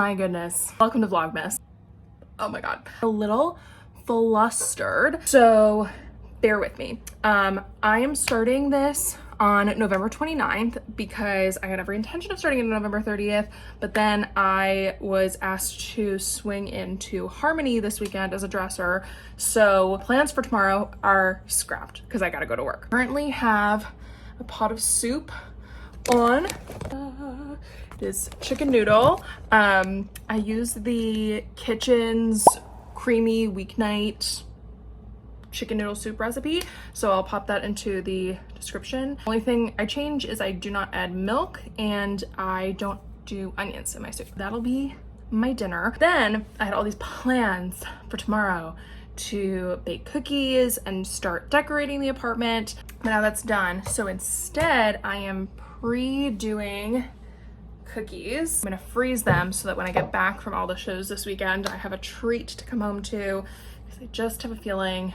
My goodness. Welcome to Vlogmas. Oh my god. A little flustered, so bear with me. I am starting this on November 29th because I had every intention of starting it on November 30th, but then I was asked to swing into Harmony this weekend as a dresser, so plans for tomorrow are scrapped because I gotta go to work. Currently have a pot of soup on. It is chicken noodle. I use the kitchen's creamy weeknight chicken noodle soup recipe, so I'll pop that into the description. Only thing I change is I do not add milk and I don't do onions in my soup. That'll be my dinner. Then I had all these plans for tomorrow to bake cookies and start decorating the apartment, but now that's done. So instead I am pre-doing cookies. I'm gonna freeze them so that when I get back from all the shows this weekend, I have a treat to come home to, because I just have a feeling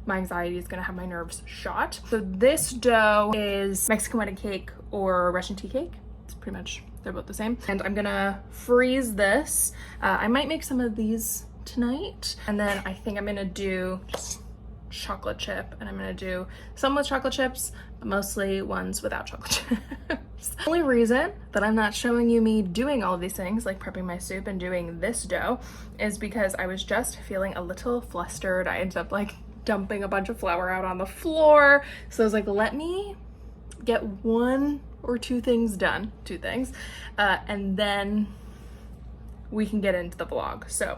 my anxiety is gonna have my nerves shot. So this dough is Mexican wedding cake or Russian tea cake. It's pretty much, they're both the same. And I'm gonna freeze this. I might make some of these tonight. And then I think I'm gonna do just chocolate chip, and I'm gonna do some with chocolate chips, but mostly ones without chocolate chips. The only reason that I'm not showing you me doing all of these things, like prepping my soup and doing this dough, is because I was just feeling a little flustered. I ended up like dumping a bunch of flour out on the floor. So I was like, let me get one or two things done, and then we can get into the vlog. So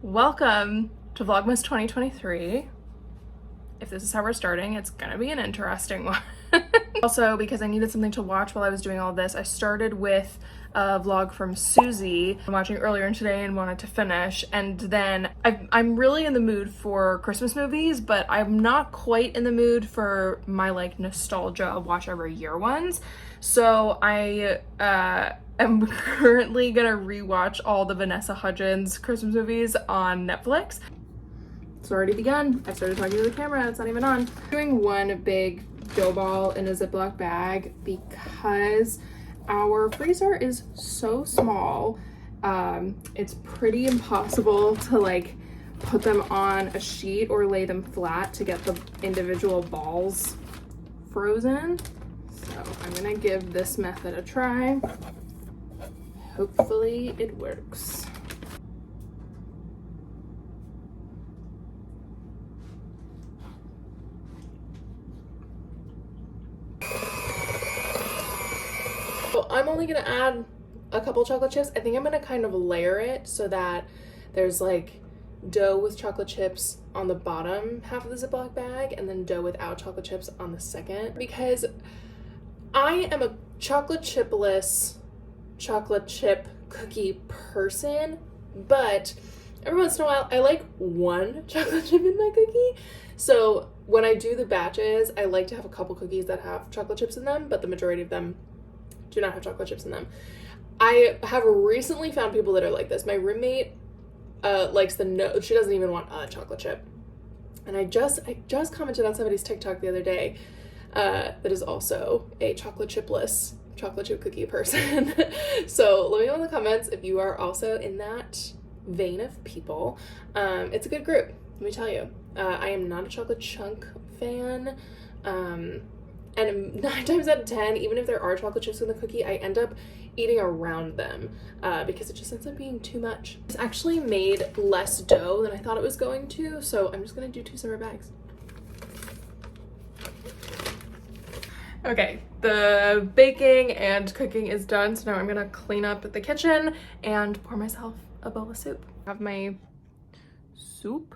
welcome to Vlogmas 2023. If this is how we're starting, it's gonna be an interesting one. Also, because I needed something to watch while I was doing all this, I started with a vlog from Susie I'm watching earlier today and wanted to finish. And then I'm really in the mood for Christmas movies, but I'm not quite in the mood for my like nostalgia watch every year ones. So I am currently gonna rewatch all the Vanessa Hudgens Christmas movies on Netflix. It's already begun. I started talking to the camera, it's not even on. I'm doing one big dough ball in a Ziploc bag because our freezer is so small. It's pretty impossible to like put them on a sheet or lay them flat to get the individual balls frozen. So I'm gonna give this method a try. Hopefully it works. So I'm only gonna add a couple chocolate chips. I think I'm gonna kind of layer it so that there's like dough with chocolate chips on the bottom half of the Ziploc bag and then dough without chocolate chips on the second, because I am a chocolate chipless chocolate chip cookie person, but every once in a while I like one chocolate chip in my cookie. So when I do the batches, I like to have a couple cookies that have chocolate chips in them, but the majority of them do not have chocolate chips in them. I have recently found people that are like this. My roommate likes she doesn't even want a chocolate chip. And I just commented on somebody's TikTok the other day that is also a chocolate chipless chocolate chip cookie person. So let me know in the comments if you are also in that vein of people. It's a good group, let me tell you. I am not a chocolate chunk fan. And 9 times out of 10, even if there are chocolate chips in the cookie, I end up eating around them because it just ends up being too much. It's actually made less dough than I thought it was going to, so I'm just gonna do 2 separate bags. Okay, the baking and cooking is done, so now I'm gonna clean up the kitchen and pour myself a bowl of soup. I have my soup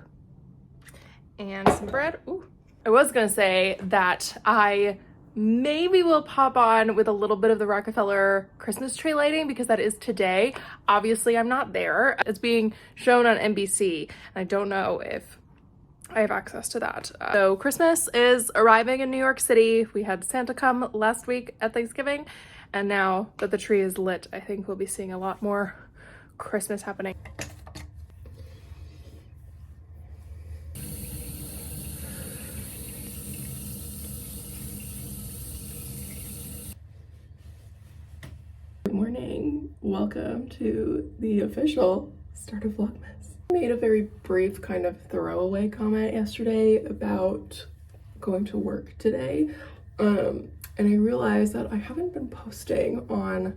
and some bread. Ooh. I was gonna say that I maybe will pop on with a little bit of the Rockefeller Christmas tree lighting because that is today. Obviously, I'm not there. It's being shown on NBC, and I don't know if I have access to that. So Christmas is arriving in New York City. We had Santa come last week at Thanksgiving, and now that the tree is lit, I think we'll be seeing a lot more Christmas happening. Good morning. Welcome welcome to the official start of Vlogmas. I made a very brief kind of throwaway comment yesterday about going to work today, and I realized that I haven't been posting on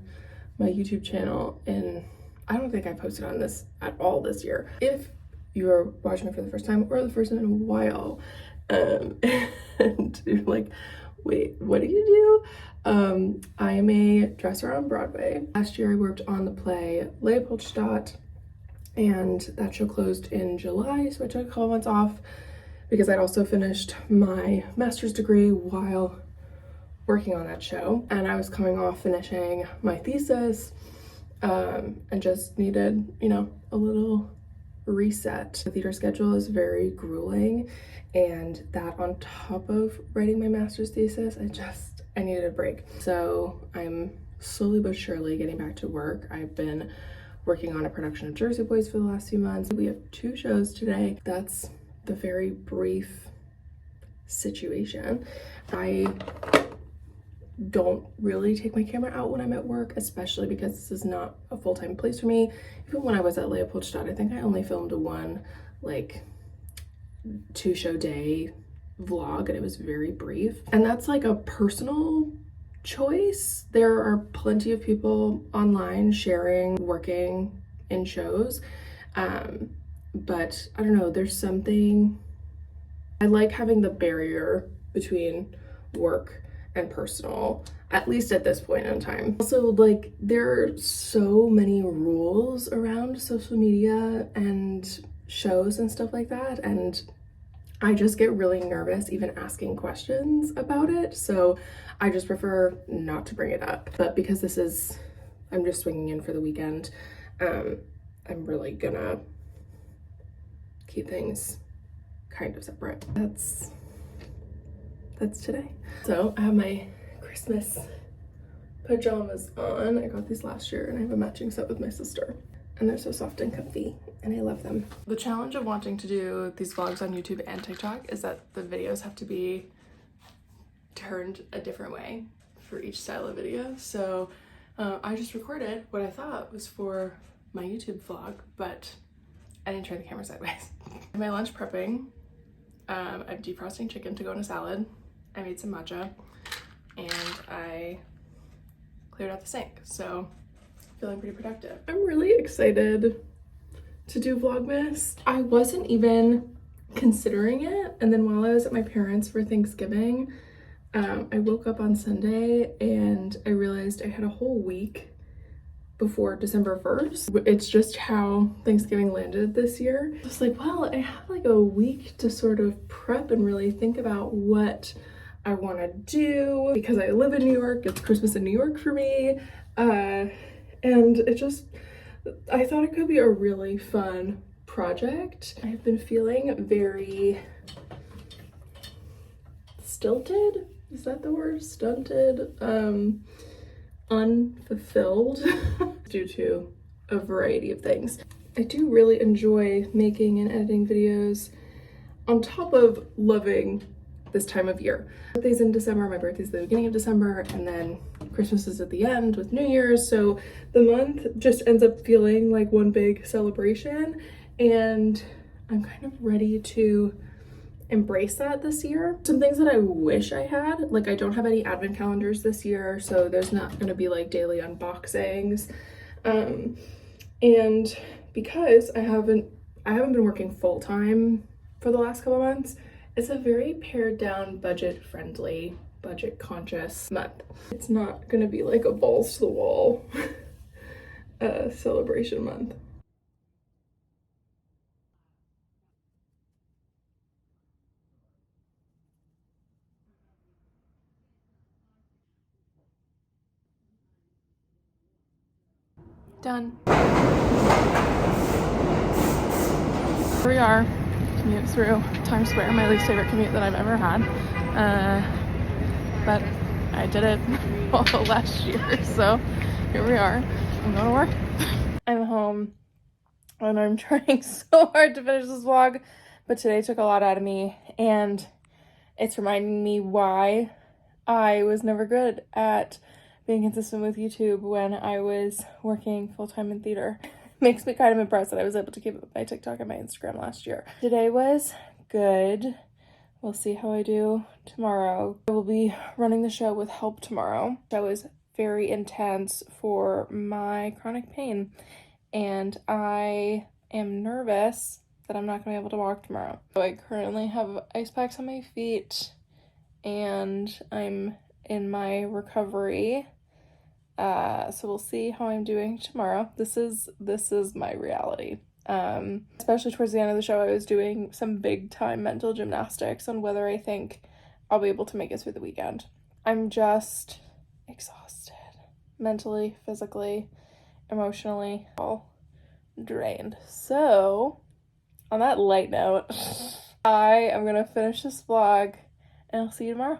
my YouTube channel, and I don't think I posted on this at all this year. If you're watching me for the first time or the first time in a while, and you're like, wait, what do you do? I am a dresser on Broadway. Last year I worked on the play Leopoldstadt, and that show closed in July, so I took a couple months off because I'd also finished my master's degree while working on that show, and I was coming off finishing my thesis, and just needed, you know, a little reset. The theater schedule is very grueling, and that on top of writing my master's thesis, I needed a break. So I'm slowly but surely getting back to work. I've been working on a production of Jersey Boys for the last few months. We have 2 shows today. That's the very brief situation. I don't really take my camera out when I'm at work, especially because this is not a full-time place for me. Even when I was at Leopoldstadt, I think I only filmed one like 2-show day vlog, and it was very brief, and that's like a personal choice. There are plenty of people online sharing working in shows, but I don't know, there's something, I like having the barrier between work and personal, at least at this point in time. Also, like, there are so many rules around social media and shows and stuff like that, and I just get really nervous even asking questions about it, so I just prefer not to bring it up. But because I'm just swinging in for the weekend, I'm really gonna keep things kind of separate. That's today. So I have my Christmas pajamas on. I got these last year, and I have a matching set with my sister, and they're so soft and comfy, and I love them. The challenge of wanting to do these vlogs on YouTube and TikTok is that the videos have to be turned a different way for each style of video. So I just recorded what I thought was for my YouTube vlog, but I didn't turn the camera sideways. My lunch prepping, I'm defrosting chicken to go in a salad. I made some matcha, and I cleared out the sink, so feeling pretty productive. I'm really excited to do Vlogmas. I wasn't even considering it, and then while I was at my parents' for Thanksgiving, I woke up on Sunday and I realized I had a whole week before December 1st. It's just how Thanksgiving landed this year. I was like, well, I have like a week to sort of prep and really think about what I want to do, because I live in New York. It's Christmas in New York for me, and I thought it could be a really fun project. I've been feeling very stilted, is that the word? Stunted, unfulfilled due to a variety of things. I do really enjoy making and editing videos on top of loving this time of year. My birthday's in December, my birthday's the beginning of December, and then Christmas is at the end with New Year's, so the month just ends up feeling like one big celebration, and I'm kind of ready to embrace that this year. Some things that I wish I had, like I don't have any advent calendars this year, so there's not gonna be like daily unboxings, and because I haven't been working full-time for the last couple months, it's a very pared down, budget friendly, budget conscious month. It's not gonna be like a balls to the wall celebration month. Done. Here we are, commute through Times Square, my least favorite commute that I've ever had. But I did it all last year, so here we are. I'm going to work. I'm home, and I'm trying so hard to finish this vlog, but today took a lot out of me, and it's reminding me why I was never good at being consistent with YouTube when I was working full-time in theater. Makes me kind of impressed that I was able to keep up with my TikTok and my Instagram last year. Today was good. We'll see how I do tomorrow. I will be running the show with help tomorrow. The show is very intense for my chronic pain, and I am nervous that I'm not going to be able to walk tomorrow. So I currently have ice packs on my feet, and I'm in my recovery. So we'll see how I'm doing tomorrow. This is my reality. Especially towards the end of the show, I was doing some big time mental gymnastics on whether I think I'll be able to make it through the weekend. I'm just exhausted. Mentally, physically, emotionally, all drained. So, on that light note, I am gonna finish this vlog and I'll see you tomorrow.